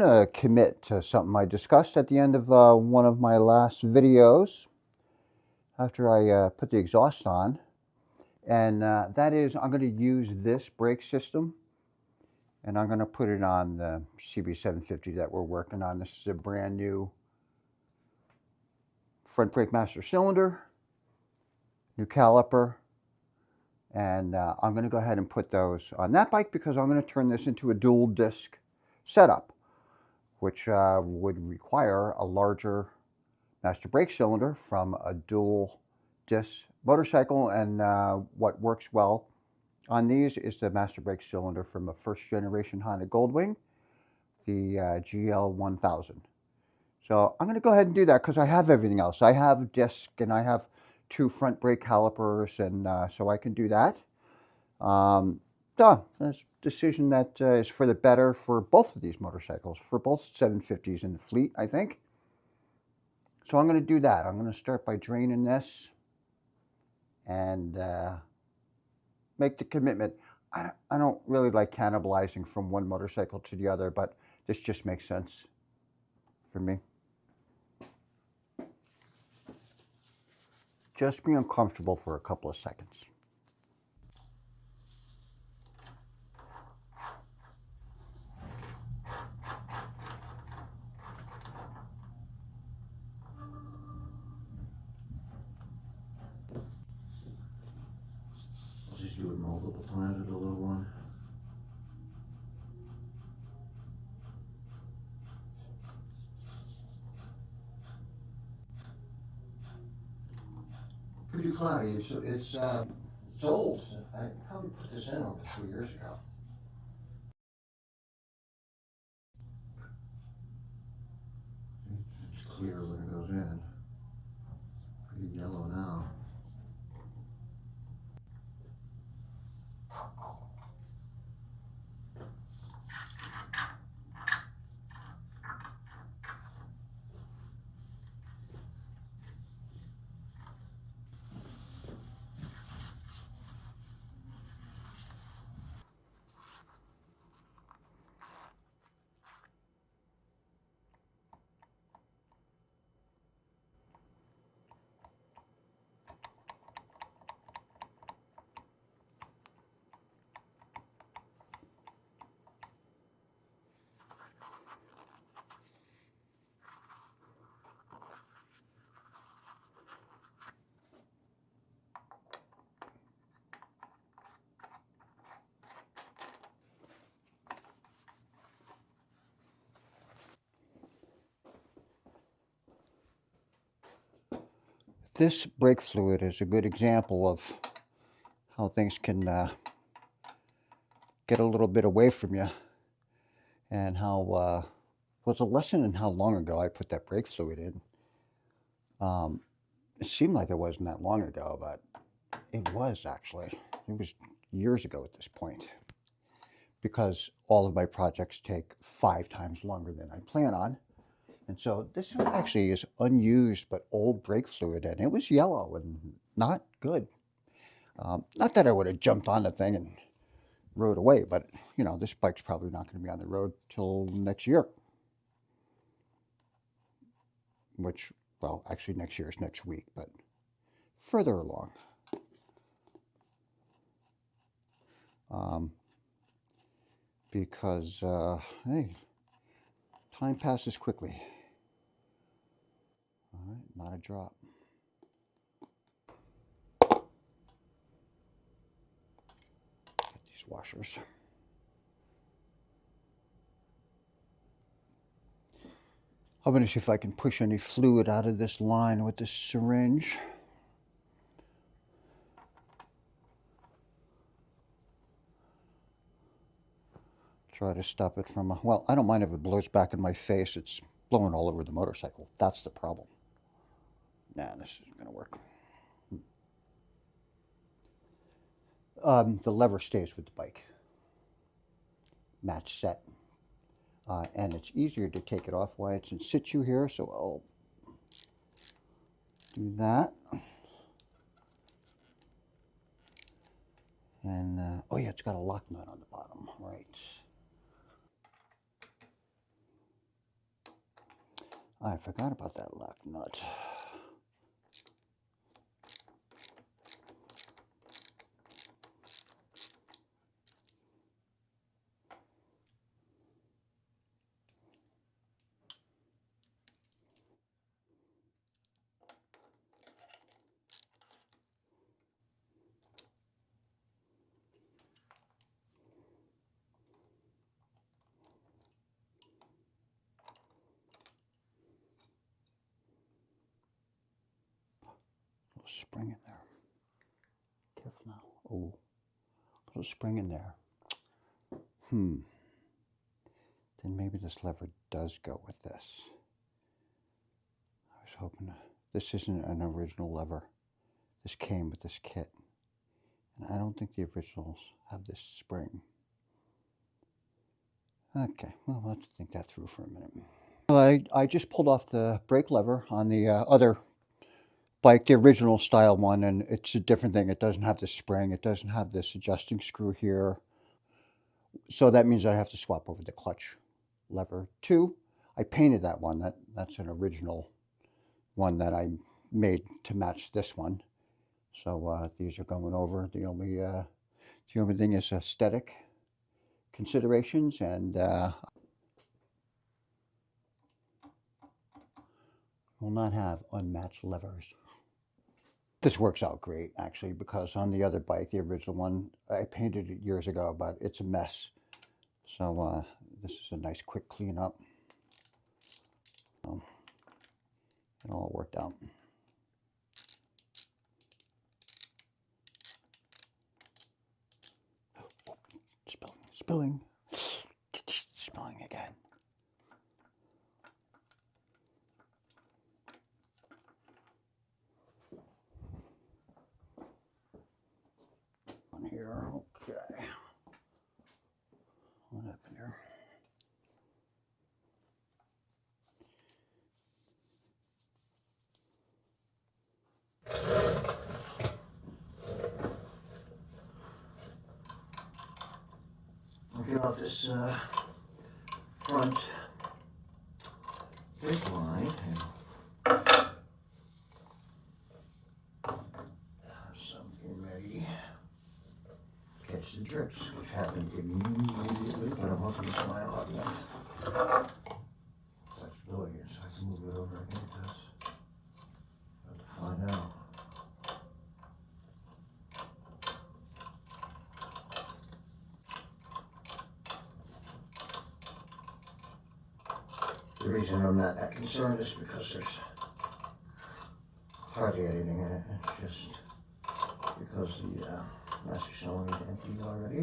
to commit to something I discussed at the end of one of my last videos after I put the exhaust on, and that is I'm going to use this brake system, and I'm going to put it on the CB750 that we're working on. This is a brand new front brake master cylinder, new caliper, and I'm going to go ahead and put those on that bike because I'm going to turn this into a dual disc setup, which would require a larger master brake cylinder from a dual disc motorcycle. And what works well on these is the master brake cylinder from a first generation Honda Goldwing, the GL1000. So I'm going to go ahead and do that because I have everything else. I have disc and I have 2 front brake calipers, and so I can do that. So that's a decision that is for the better for both of these motorcycles, for both 750s in the fleet, I think. So I'm going to do that. I'm going to start by draining this and make the commitment. I don't really like cannibalizing from one motorcycle to the other, but this just makes sense for me. Just be uncomfortable for a couple of seconds. I'll just do it multiple times with a little one. Pretty cloudy. It's old. I probably put this in over 3 years ago. It's clear when it goes in. Pretty yellow now. This brake fluid is a good example of how things can get a little bit away from you, and how well, it's a lesson in how long ago I put that brake fluid in. It seemed like it wasn't that long ago, but it was actually. It was years ago at this point, because all of my projects take 5 times longer than I plan on. And so this actually is unused but old brake fluid, and it was yellow and not good. Not that I would have jumped on the thing and rode away, but you know, this bike's probably not going to be on the road till next year. Which, well, actually next year is next week, but further along. Because, hey, time passes quickly. All right, not a drop. Get these washers. I'm going to see if I can push any fluid out of this line with this syringe. Try to stop it from, well, I don't mind if it blows back in my face. It's blowing all over the motorcycle. That's the problem. Nah, this isn't going to work. The lever stays with the bike. Match set. And it's easier to take it off while it's in situ here, so I'll do that. And, oh yeah, it's got a lock nut on the bottom, right. I forgot about that lock nut. Little spring in there. Careful now. Oh, little spring in there. Then maybe this lever does go with this. I was hoping this isn't an original lever. This came with this kit. And I don't think the originals have this spring. Okay, well, I'll have to think that through for a minute. I just pulled off the brake lever on the other bike, the original style one, and it's a different thing. It doesn't have the spring. It doesn't have this adjusting screw here. So that means I have to swap over the clutch lever too. I painted that one. That's an original one that I made to match this one. So these are going over. The only thing is aesthetic considerations, and will not have unmatched levers. This works out great, actually, because on the other bike, the original one, I painted it years ago, but it's a mess. So this is a nice quick cleanup. It all worked out. Spilling. Spilling again. On here, okay. What happened here? I'll get off this front brake line and have something ready. Catch the drips, which happen immediately, but I'm hoping it's not hot enough. Flexibility, so I can move it over. I think it does. I'll have to find out. The reason I'm not that concerned is because there's hardly anything in it. It's just because the master cylinder is empty already.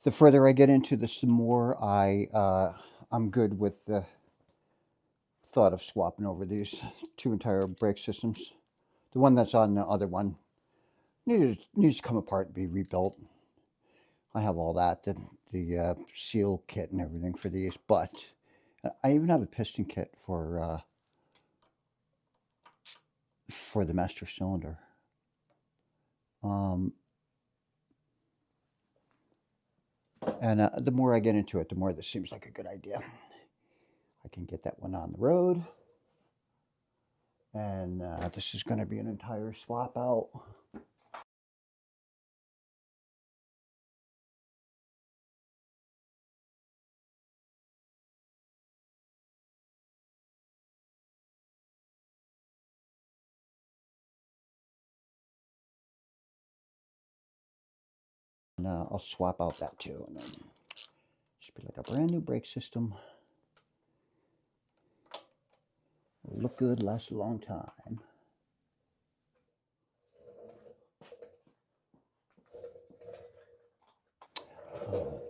The further I get into this, the more I'm good with the thought of swapping over these two entire brake systems. The one that's on the other one needs to come apart and be rebuilt. I have all that, the seal kit and everything for these, but I even have a piston kit for the master cylinder. And the more I get into it, the more this seems like a good idea. I can get that one on the road. And this is going to be an entire swap out. And I'll swap out that too. And then just be like a brand new brake system. Look good, last a long time.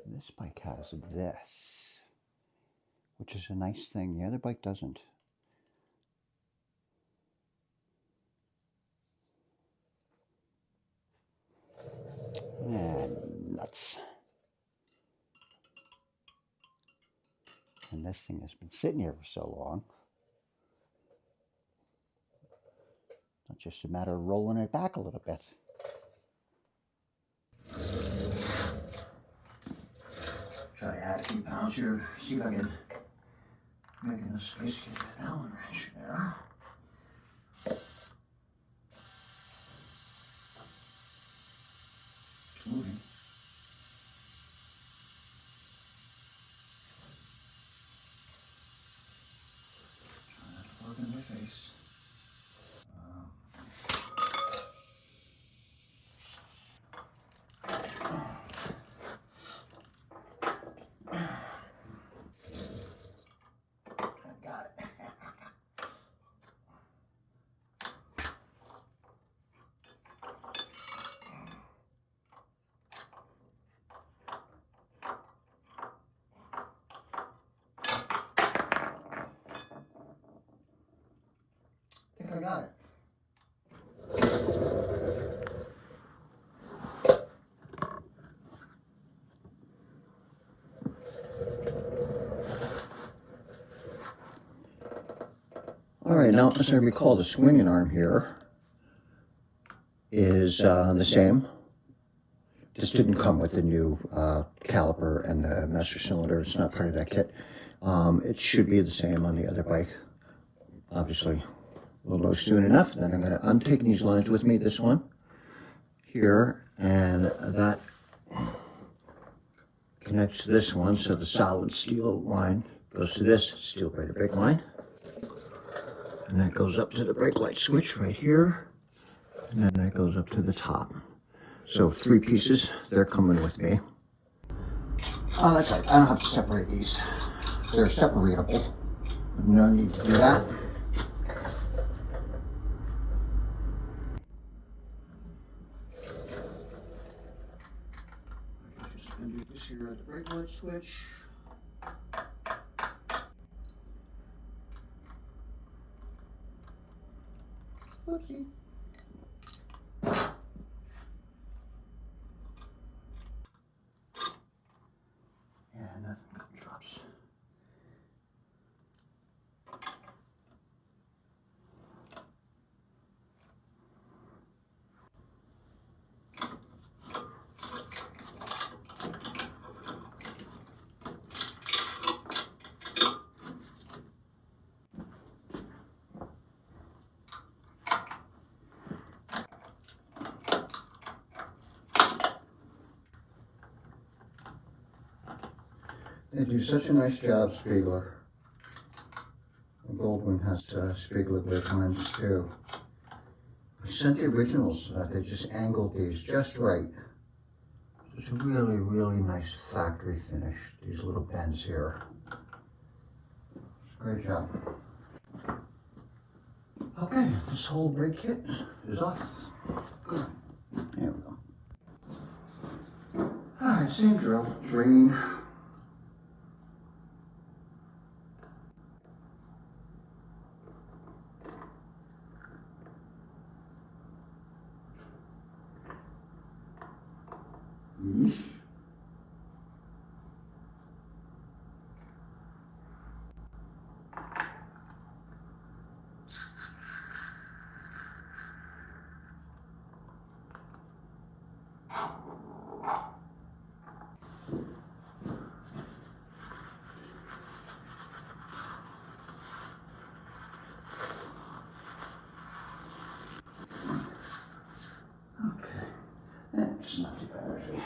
This bike has this, which is a nice thing. The other bike doesn't. And nuts. And this thing has been sitting here for so long. It's just a matter of rolling it back a little bit. Try to add a few pounds here. See if I can make enough space to get that Allen wrench there. It's moving. Try not to plug in my face. I got it. All right, now as I recall, the swinging arm here is the same. This didn't come with the new caliper and the master cylinder. It's not part of that kit. It should be the same on the other bike. Obviously, we'll know soon enough. Then I'm taking these lines with me, this one here, and that connects to this one. So the solid steel line goes to this steel braided brake line. And that goes up to the brake light switch right here. And then that goes up to the top. So 3 pieces, they're coming with me. Oh, that's right, I don't have to separate these. They're separatable. No need to do that. Just undo this here at the brake light switch. Whoopsie. Yeah, nothing drops. They do such a nice job, Spiegler. Goldwing has Spiegler brake lines too. I sent the originals. They just angled these just right. It's a really, really nice factory finish. These little bends here. Great job. Okay, this whole brake kit is off. Good. There we go. All right, same drill. Drain. Yeesh. Okay, that's not too bad actually.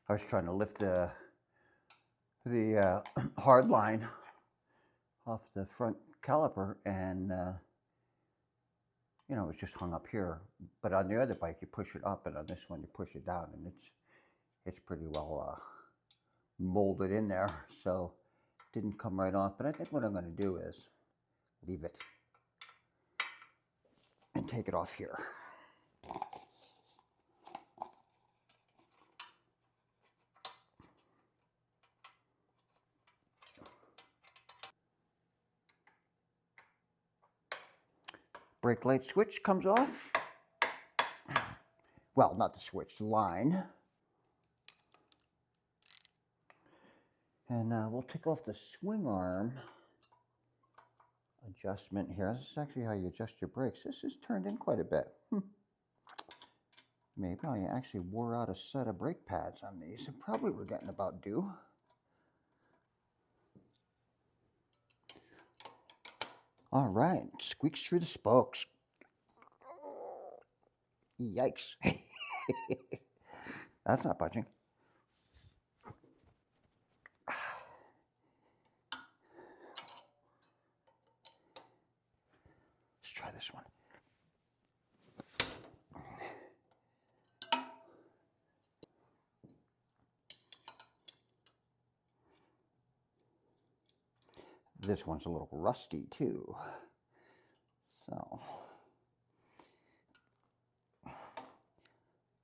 I was trying to lift the hard line off the front caliper, and you know, it's just hung up here. But on the other bike, you push it up, and on this one, you push it down, and it's pretty well molded in there, so it didn't come right off. But I think what I'm going to do is leave it and take it off here. Brake light switch comes off. Well, not the switch, the line. And we'll take off the swing arm adjustment here. This is actually how you adjust your brakes. This is turned in quite a bit. Maybe I actually wore out a set of brake pads on these, and probably we're getting about due. All right, squeaks through the spokes. Yikes. That's not budging. Let's try this one. This one's a little rusty too. So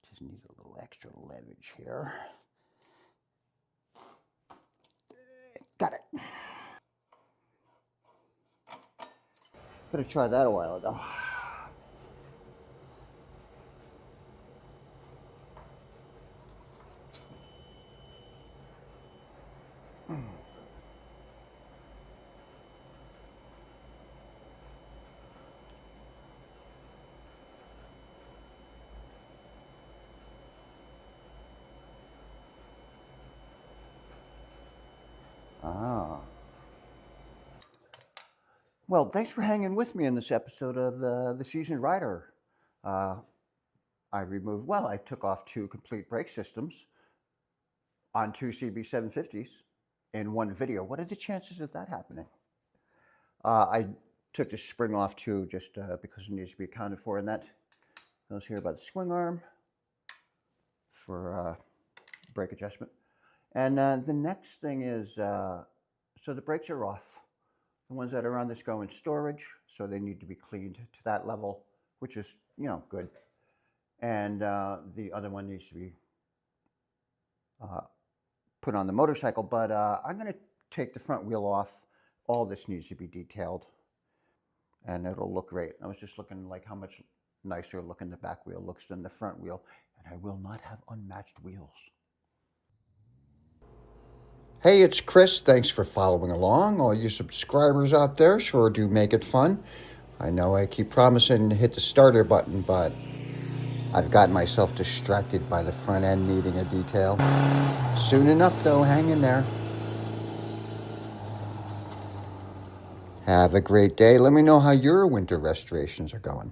just need a little extra leverage here. Got it. Could have tried that a while ago. Well, thanks for hanging with me in this episode of the Seasoned Rider. I took off 2 complete brake systems on 2 CB750s in one video. What are the chances of that happening? I took the spring off too, just because it needs to be accounted for, and that goes here by the swing arm for brake adjustment. And the next thing is, so the brakes are off. The ones that are on this go in storage, so they need to be cleaned to that level, which is, you know, good. And the other one needs to be put on the motorcycle, but I'm going to take the front wheel off. All this needs to be detailed, and it'll look great. I was just looking like how much nicer looking the back wheel looks than the front wheel, and I will not have unmatched wheels. Hey, it's Chris. Thanks for following along. All you subscribers out there sure do make it fun. I know I keep promising to hit the starter button, but I've gotten myself distracted by the front end needing a detail. Soon enough, though, hang in there. Have a great day. Let me know how your winter restorations are going.